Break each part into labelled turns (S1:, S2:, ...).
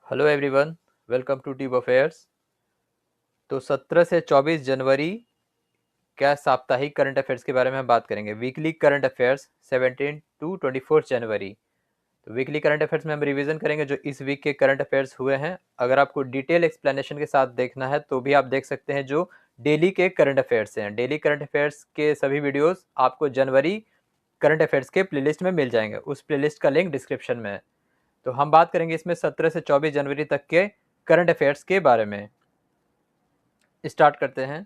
S1: Hello everyone, welcome to tube affairs. तो 17 से 24 जनवरी क्या साप्ताहिक करंट अफेयर्स के बारे में हम बात करेंगे। वीकली करंट अफेयर्स 17 टू 24 जनवरी। तो वीकली करंट अफेयर्स में हम रिवीजन करेंगे जो इस वीक के करंट अफेयर्स हुए हैं। अगर आपको डिटेल एक्सप्लेनेशन के साथ देखना है तो भी आप देख सकते हैं जो डेली के करंट अफेयर्स हैं। डेली करंट अफेयर्स के सभी वीडियोस आपको जनवरी करंट अफेयर्स के प्लेलिस्ट में मिल जाएंगे। उस प्लेलिस्ट का लिंक डिस्क्रिप्शन में है। तो हम बात करेंगे इसमें 17 से 24 जनवरी तक के करंट अफेयर्स के बारे में। स्टार्ट करते हैं।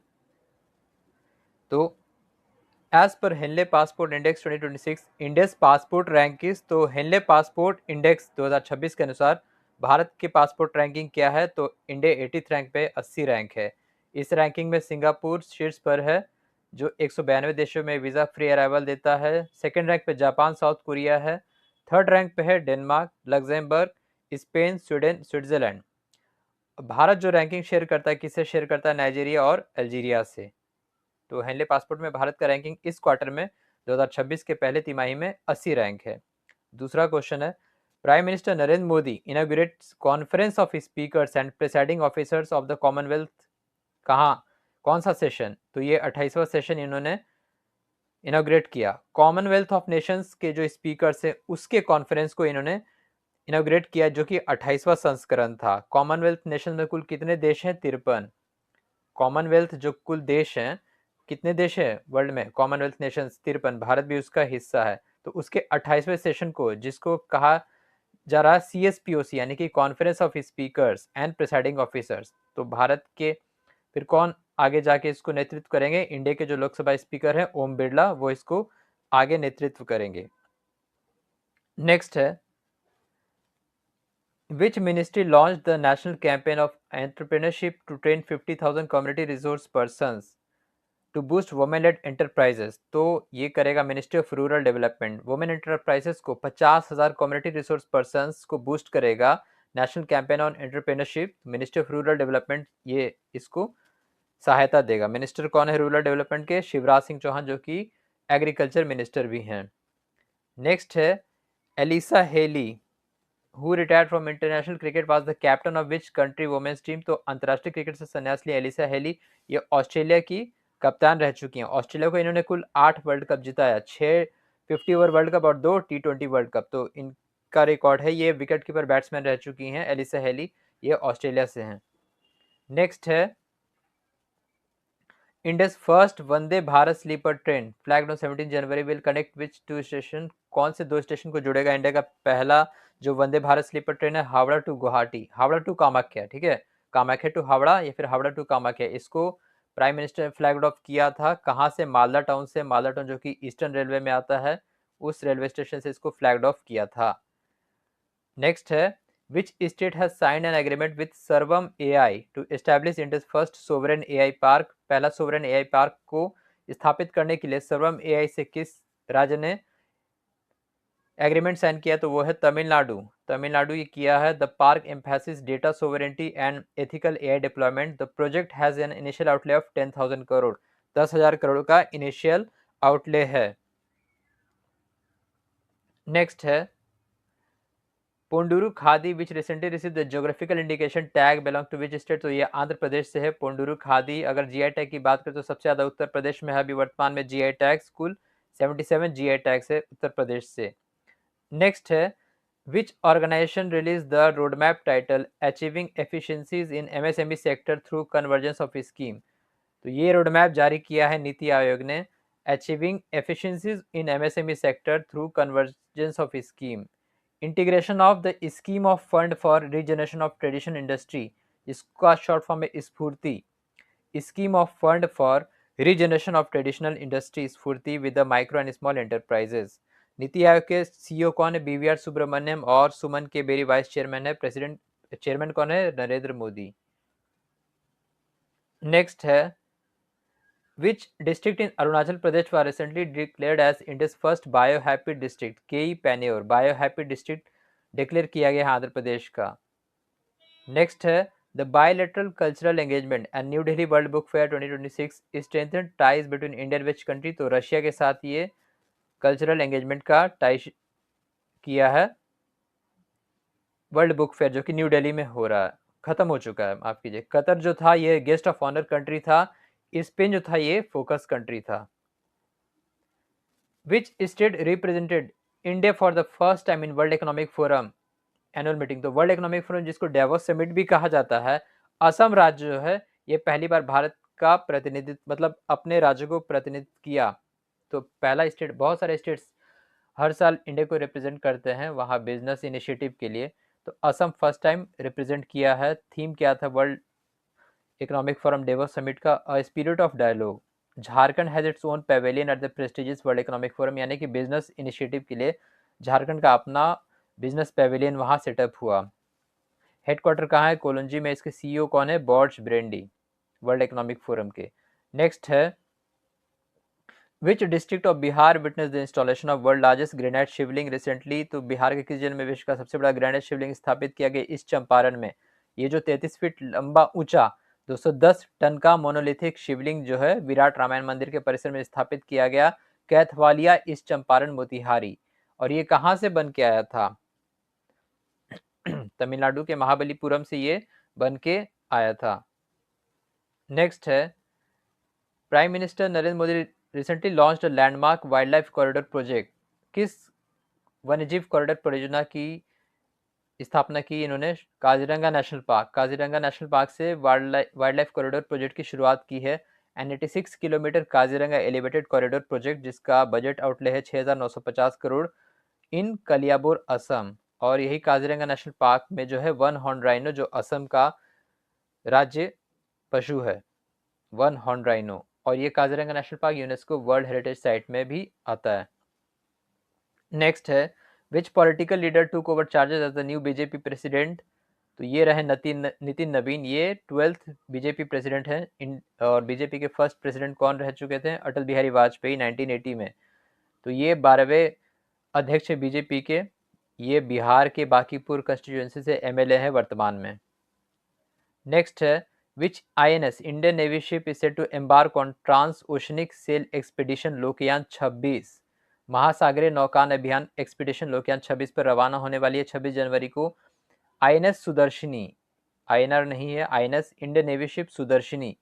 S1: तो एज पर Henley passport index 2026 India's passport rankings, तो हेनले पासपोर्ट इंडेक्स 2026 के अनुसार भारत की पासपोर्ट रैंकिंग क्या है, तो इंडिया 80th रैंक पे 80 रैंक है। इस रैंकिंग में सिंगापुर शीर्ष पर है जो 192 देशों में वीज़ा फ्री अराइवल देता है। सेकेंड रैंक पे जापान साउथ कोरिया है। थर्ड रैंक पे है Denmark, Luxembourg, Spain, Sweden, Switzerland. Bharat जो रैंकिंग शेयर करता है किससे शेयर करता है, नाइजीरिया और अल्जीरिया से। तो हेनले पासपोर्ट में भारत का रैंकिंग इस क्वार्टर में 2026 के पहले तिमाही में 80 रैंक है। दूसरा क्वेश्चन है, prime minister Narendra Modi inaugurates conference of speakers and presiding officers of the Commonwealth. कहाँ, कौन सा सेशन, तो ये 28वां सेशन इन्होंने इनॉग्रेट किया। कॉमनवेल्थ ऑफ नेशंस के जो स्पीकर्स है उसके कॉन्फ्रेंस को इन्होंने इनॉग्रेट किया जो कि 28वां संस्करण था। कॉमनवेल्थ नेशन में कुल कितने देश हैं, 53। कॉमनवेल्थ जो कुल देश हैं, कितने देश हैं वर्ल्ड में, कॉमनवेल्थ नेशंस 53, भारत भी उसका हिस्सा है। तो उसके 28वें सेशन को, जिसको कहा जा रहा है CSPOC यानी कि conference of speakers and presiding officers, तो भारत के फिर कौन आगे जाके इसको नेतृत्व करेंगे, इंडिया के जो लोकसभा स्पीकर हैं ओम बिरला, वो इसको आगे नेतृत्व करेंगे। नेक्स्ट है, Which ministry launched the national campaign of entrepreneurship to train 50,000 community resource persons to boost women led enterprises. तो ये करेगा ministry of rural development. Women enterprises को 50,000 कम्युनिटी रिसोर्स पर्सन्स को बूस्ट करेगा। National campaign on entrepreneurship, ministry of rural development ये इसको सहायता देगा। मिनिस्टर कौन है रूरल डेवलपमेंट के, शिवराज सिंह चौहान जो कि एग्रीकल्चर मिनिस्टर भी हैं। नेक्स्ट है, Alyssa Healy who retired from international cricket was the captain of which country women's team. तो अंतर्राष्ट्रीय क्रिकेट से संन्यास लिया एलिसा हेली, ये ऑस्ट्रेलिया की कप्तान रह चुकी हैं। ऑस्ट्रेलिया को इन्होंने कुल 8 वर्ल्ड कप जिताया, 6 50 ओवर वर्ल्ड कप और 2 T20 वर्ल्ड कप। तो इनका रिकॉर्ड है। ये विकेट कीपर बैट्समैन रह चुकी हैं एलिसा हेली, ये ऑस्ट्रेलिया से हैं। नेक्स्ट है, India's first Vande Bharat sleeper train flagged on 17 January will connect which two station. कौन से 2 स्टेशन को जुड़ेगा इंडिया का पहला जो वंदे भारत स्लीपर ट्रेन है, हावड़ा टू गुवाहाटी, हावड़ा टू कामाख्या, ठीक है, कामाख्या टू हावड़ा या फिर हावड़ा टू कामाख्या। इसको प्राइम मिनिस्टर ने फ्लैग ऑफ किया था। कहाँ से, मालदा टाउन से। मालदा टाउन जो कि ईस्टर्न रेलवे में आता है, उस रेलवे स्टेशन से इसको फ्लैग ऑफ किया था। नेक्स्ट है, which state has signed an agreement with Sarvam AI to establish India's first sovereign AI park। पहला sovereign AI park को स्थापित करने के लिए सर्वम AI से किस राज्य ने एग्रीमेंट साइन किया, तो वो है तमिलनाडु। तमिलनाडु ये किया है। The park emphasis data sovereignty and ethical AI deployment. The project has an initial outlay of 10,000 crore. 10,000 crore का इनिशियल आउटले है। नेक्स्ट है, Ponduru khadi which recently receive the geographical indication tag belong to which state. तो ये आंध्र प्रदेश से है। पोंडुरु खादी अगर GI टैग की बात करें तो सबसे ज्यादा उत्तर प्रदेश में है। अभी वर्तमान में GI टैग्स कुल 77 GI टैग्स है उत्तर प्रदेश से। नेक्स्ट है, which organization release the roadmap title achieving efficiencies in MSME sector through convergence of scheme. तो ये रोडमैप जारी किया है नीति आयोग ने, achieving efficiencies in MSME sector through convergence of scheme. Integration of the scheme of fund for regeneration of tradition industry, इसका short form है SFURTI. Scheme of fund for regeneration of traditional industry SFURTI with the micro and small enterprises. NITI आयोग के CEO कौन है, BVR Subramaniam, और सुमन के berry vice chairman है। President chairman कौन है, नरेंद्र मोदी। नेक्स्ट है, Which district in Arunachal Pradesh was recently declared as India's first biohappy district? केई पैन्योर biohappy district डिक्लेयर किया गया है आंध्र प्रदेश का। नेक्स्ट है, the bilateral cultural engagement and new Delhi world book fair 2026 strengthen ties between India and which country. तो Russia के साथ ये कल्चरल एंगेजमेंट का टाई किया है। वर्ल्ड बुक फेयर जो कि न्यू दिल्ली में हो रहा है, खत्म हो चुका है, माफ कीजिए। कतर जो था ये गेस्ट ऑफ ऑनर कंट्री था, स्पेन जो था ये फोकस कंट्री था। Which state represented India for the first time in world economic forum annual meeting? तो वर्ल्ड इकोनॉमिक फोरम जिसको डेवोस समिट भी कहा जाता है, असम राज्य जो है ये पहली बार भारत का प्रतिनिधित्व मतलब अपने राज्य को प्रतिनिधित्व किया। तो पहला स्टेट, बहुत सारे स्टेट्स हर साल इंडिया को रिप्रेजेंट करते हैं वहाँ बिजनेस इनिशिएटिव के लिए, तो असम फर्स्ट टाइम रिप्रेजेंट किया है। थीम क्या था world economic forum Davos summit का? A spirit of dialogue. Jharkhand has its own pavilion at the prestigious world economic forum, यानी कि बिजनेस इनिशिएटिव के लिए झारखंड का अपना बिजनेस पेवेलियन वहाँ सेटअप हुआ। हेडक्वार्टर कहाँ है? कोलंजी में। इसके सीईओ कौन है? Borge Brende, world economic forum के। नेक्स्ट है which district of Bihar witness the installation of world largest granite Shivling recently? तो बिहार के किस जिले में विश्व का सबसे बड़ा ग्रेनाइट शिवलिंग स्थापित किया गया? इस चंपारण में। ये जो 33 फीट लंबा ऊंचा 210 टन का मोनोलिथिक शिवलिंग जो है विराट रामायण मंदिर के परिसर में स्थापित किया गया, कैथवालिया इस चंपारण मोतिहारी। और ये कहाँ से बन के आया था? तमिलनाडु के महाबलीपुरम से ये बन के आया था। नेक्स्ट है prime minister Narendra Modi recently launched landmark wild life corridor project. किस वन्यजीव कॉरिडोर परियोजना की स्थापना की इन्होंने? Kaziranga national park. Kaziranga national park से वाइल्ड लाइफ कॉरिडोर प्रोजेक्ट की शुरुआत की है। 96 kilometre Kaziranga elevated corridor project जिसका बजट आउटले है 6,950 करोड़ इन कलियाबोर असम। और यही काजीरंगा नेशनल पार्क में जो है वन हॉर्न राइनो जो असम का राज्य पशु है, वन हॉर्न राइनो। और ये Kaziranga national park UNESCO world heritage site में भी आता है। नेक्स्ट है which political leader took over charges as the new BJP president? तो ये रहे नितिन नवीन, ये 12th बीजेपी प्रेसिडेंट हैं। और बीजेपी के फर्स्ट प्रेसिडेंट कौन रह चुके थे? अटल बिहारी वाजपेयी 1980 में। तो ये 12वें अध्यक्ष है बीजेपी के। ये बिहार के बांकीपुर कंस्टिट्यूएंसी से एमएलए है वर्तमान में। नेक्स्ट है which INS Indian navy ship is set to embark on trans oceanic sail expedition Lokayan 26? महासागरीय नौकान अभियान एक्सपीडिशन लोकयान 26 पर रवाना होने वाली है 26 जनवरी को। आईएनएस सुदर्शनी, आईएनआर नहीं है, INS Indian navy ship Sudarshini,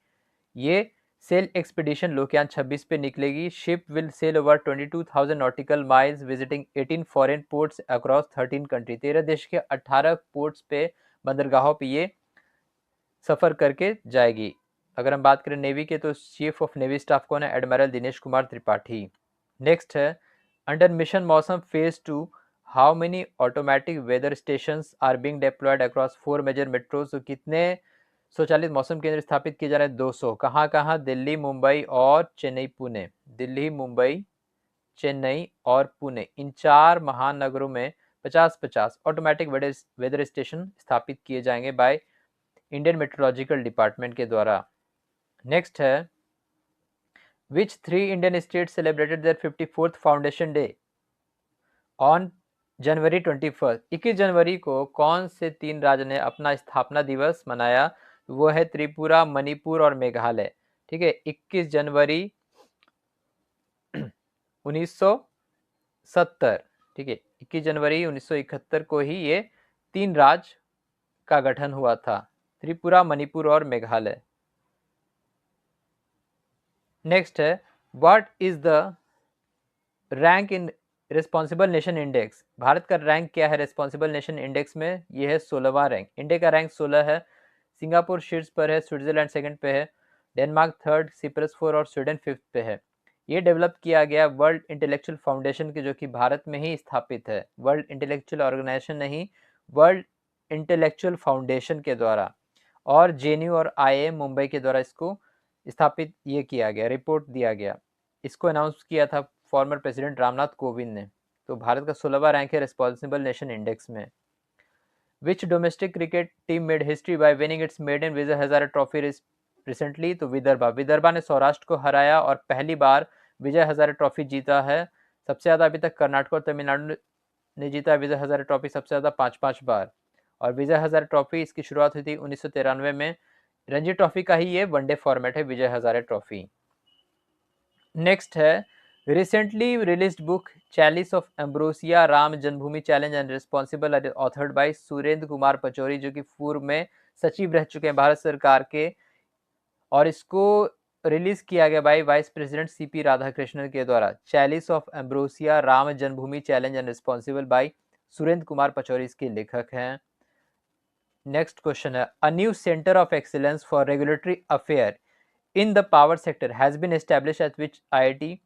S1: ये सेल एक्सपीडिशन लोकयान 26 पे निकलेगी। Ship will sail over 22,000 nautical miles visiting 18 foreign ports across 13 country. 13 देश के 18 पोर्ट्स पे, बंदरगाहों पे ये सफर करके जाएगी। अगर हम बात करें नेवी के तो चीफ ऑफ नेवी स्टाफ कौन है? एडमिरल दिनेश कुमार त्रिपाठी। नेक्स्ट है under mission Mausam phase 2 how many automatic weather stations are being deployed across 4 major metros? तो कितने स्वचालित मौसम केंद्र स्थापित किए जा रहे हैं? 200। कहाँ कहाँ? दिल्ली, मुंबई और चेन्नई, पुणे। दिल्ली, मुंबई, चेन्नई और पुणे, इन 4 महानगरों में 50-50 ऑटोमेटिक वेदर स्टेशन स्थापित किए जाएंगे बाय इंडियन मेट्रोलॉजिकल डिपार्टमेंट के द्वारा। नेक्स्ट है which 3 Indian state celebrated their 54th foundation day on January 21? 21 जनवरी को कौन से 3 राज्य ने अपना स्थापना दिवस मनाया? वो है त्रिपुरा, मणिपुर और मेघालय। ठीक है, 21 जनवरी 1970। ठीक है, 21 जनवरी 1971 को ही ये 3 राज्य का गठन हुआ था, त्रिपुरा, मणिपुर और मेघालय। नेक्स्ट है what is the rank in responsible nation index? Bharat का रैंक क्या है रिस्पॉन्सिबल नेशन इंडेक्स में? ये है 16वां रैंक। इंडिया का रैंक 16 है। सिंगापुर शीर्ष पर है, स्विट्जरलैंड सेकंड पे है, डेनमार्क थर्ड, सिप्रस 4 और स्वीडन 5th पे है। ये डेवलप किया गया वर्ल्ड इंटेलेक्चुअल फाउंडेशन के, जो कि भारत में ही स्थापित है। वर्ल्ड इंटेलेक्चुअल ऑर्गेनाइजेशन नहीं, वर्ल्ड इंटेलेक्चुअल फाउंडेशन के द्वारा। और जेएनयू और आईआईएम मुंबई के द्वारा इसको स्थापित ये किया गया, रिपोर्ट दिया गया। इसको अनाउंस किया था फॉर्मर प्रेसिडेंट रामनाथ कोविंद ने। तो भारत का 16वां रैंक है रिस्पॉन्सिबल नेशन इंडेक्स में। Which domestic cricket team made history by winning its maiden Vijay Hazare trophy recently? तो विदर्भा ने सौराष्ट्र को हराया और पहली बार विजय हजारे ट्रॉफी जीता है। सबसे ज्यादा अभी तक कर्नाटक और तमिलनाडु ने जीता विजय हजारे ट्रॉफी, सबसे ज्यादा 5-5 बार। और विजय हजारे ट्रॉफी इसकी शुरुआत हुई थी 1993 में। रणजी ट्रॉफी का ही ये वनडे फॉर्मेट है विजय हजारे ट्रॉफी। नेक्स्ट है Recently released book Chalice of Ambrosia Ram Janmabhoomi challenge and responsible authored by Surendra Kumar Pachauri, जो कि पूर्व में सचिव रह चुके हैं भारत सरकार के, और इसको रिलीज किया गया by vice president C P Radhakrishnan के द्वारा। Chalice of ambrosia Ram Janmabhoomi challenge and responsible by Surendra Kumar Pachauri इसके लेखक हैं। नेक्स्ट क्वेश्चन है, a new centre of excellence for regulatory affair in the power sector has been establish at which IIT?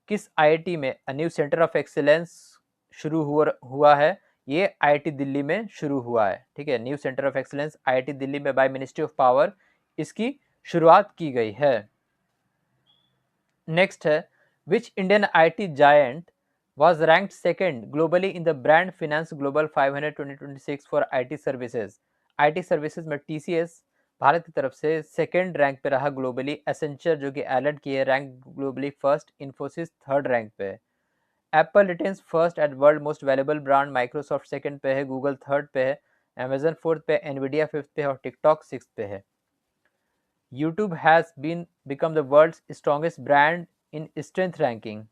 S1: किस IIT में a new centre of excellence शुरू हुआ है? ये आईआईटी दिल्ली में शुरू हुआ है। ठीक है, new centre of excellence IIT Delhi में बाय मिनिस्ट्री ऑफ पावर इसकी शुरुआत की गई है। नेक्स्ट है, which Indian IT giant was ranked second globally in the Brand Finance Global 500 2026 for IT services? IT services में TCS भारत की तरफ से सेकेंड रैंक पे रहा ग्लोबली, एसेंचर जो कि एलेड की है rank globally first, Infosys third rank पे है। Apple retains first at world most valuable brand, Microsoft second पे है, गूगल थर्ड पे है, अमेजन फोर्थ पे, एनवीडिया फिफ्थ पे है और टिकटॉक सिक्स्थ पे है। YouTube has been become the world's strongest brand in strength ranking.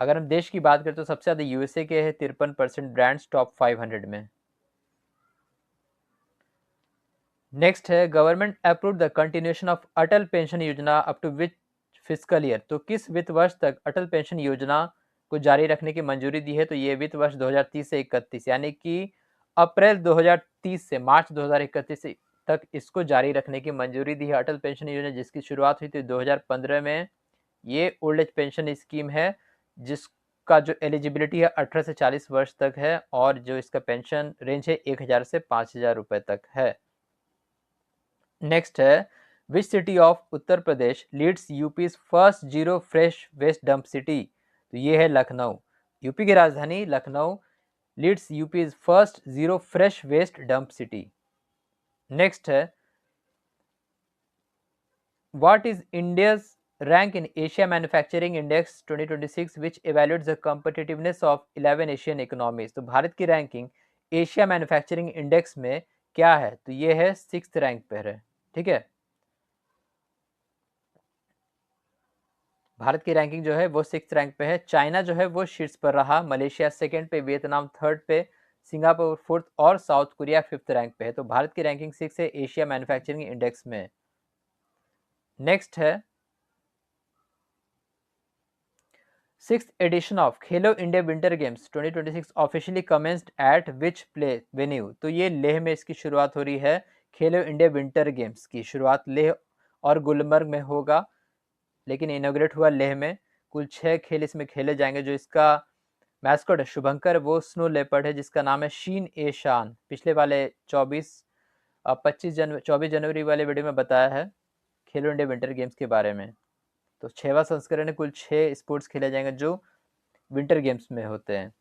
S1: अगर हम देश की बात करें तो सबसे ज़्यादा यूएसए के है 53% ब्रांड्स टॉप 500 में। नेक्स्ट है, government approve the continuation of Atal pension Yojana up to which fiscal year? तो किस वित्त वर्ष तक अटल पेंशन योजना को जारी रखने की मंजूरी दी है? तो ये वित्त वर्ष 2030 से 31, यानी कि अप्रैल 2030 से मार्च 2031 तक इसको जारी रखने की मंजूरी दी है। अटल पेंशन योजना जिसकी शुरुआत हुई थी 2015 में। ये ओल्ड एज पेंशन स्कीम है जिसका जो एलिजिबिलिटी है 18 से 40 वर्ष तक है, और जो इसका पेंशन रेंज है 1000 से 5000 रुपए तक है। नेक्स्ट है, which city of Uttar Pradesh leads UP first zero fresh waste dump city? तो ये है लखनऊ। यूपी की राजधानी Lucknow leads UP first zero fresh waste dump city. Next है, what is India's rank in Asia Manufacturing Index 2026 which evaluates the competitiveness of 11 Asian economies? तो भारत की ranking Asia manufacturing index में क्या है? तो ये है 6th रैंक पर है। ठीक है, भारत की रैंकिंग जो है वो 6th रैंक पे है। चाइना जो है वो शीर्ष पर रहा, मलेशिया सेकंड पे, वियतनाम थर्ड पे, सिंगापुर फोर्थ और साउथ कोरिया 5th रैंक पे है। तो भारत की रैंकिंग 6 है एशिया मैन्युफैक्चरिंग इंडेक्स में। नेक्स्ट है, 6th addition of Khelo India winter games 2026 officially commenced eight which play venue? तो ये लेह में इसकी शुरुआत हो रही है। खेलो इंडिया विंटर गेम्स की शुरुआत लेह और गुलमर्ग में होगा, लेकिन इनोग्रेट हुआ लेह में। कुल 6 खेल इसमें खेले जाएंगे। जो इसका मैस्कॉट है शुभंकर, वो स्नो लेपर्ड है जिसका नाम है शीन ए शान। पिछले वाले 24 जनवरी वाले वीडियो में बताया है खेलो इंडिया विंटर गेम्स के बारे में। तो 6वां संस्करण है, कुल 6 स्पोर्ट्स खेले जाएंगे जो विंटर गेम्स में होते हैं।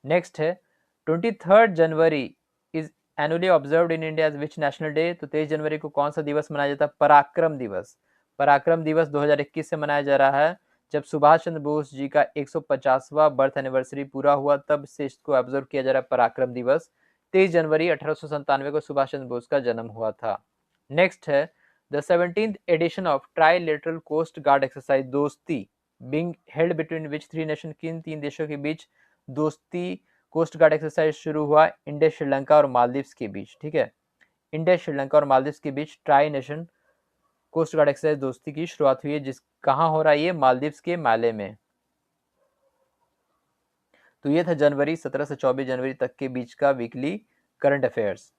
S1: नेक्स्ट है, 23 जनवरी is annually observed in India which national day? तो 23 जनवरी को कौन सा दिवस मनाया जाता है? पराक्रम दिवस। पराक्रम दिवस 2021 से मनाया जा रहा है, जब सुभाष चंद्र बोस जी का 150वां बर्थ एनिवर्सरी पूरा हुआ, तब से इसको ऑब्जर्व किया जा रहा है पराक्रम दिवस। 23 जनवरी 1897 को सुभाष चंद्र बोस का जन्म हुआ था। नेक्स्ट है, the 17th edition of trilateral coast guard exercise Dosti being held between which 3 nation? किन 3 देशों के बीच दोस्ती कोस्ट गार्ड एक्सरसाइज शुरू हुआ? इंडिया, श्रीलंका और मालदीव्स के बीच। ठीक है, इंडिया, श्रीलंका और मालदीव्स के बीच tri nation coast guard exercise Dosti की शुरुआत हुई है, जिस कहाँ हो रहा है ये? मालदीव्स के माले में। तो ये था जनवरी 17 से 24 जनवरी तक के बीच का वीकली करंट अफेयर्स।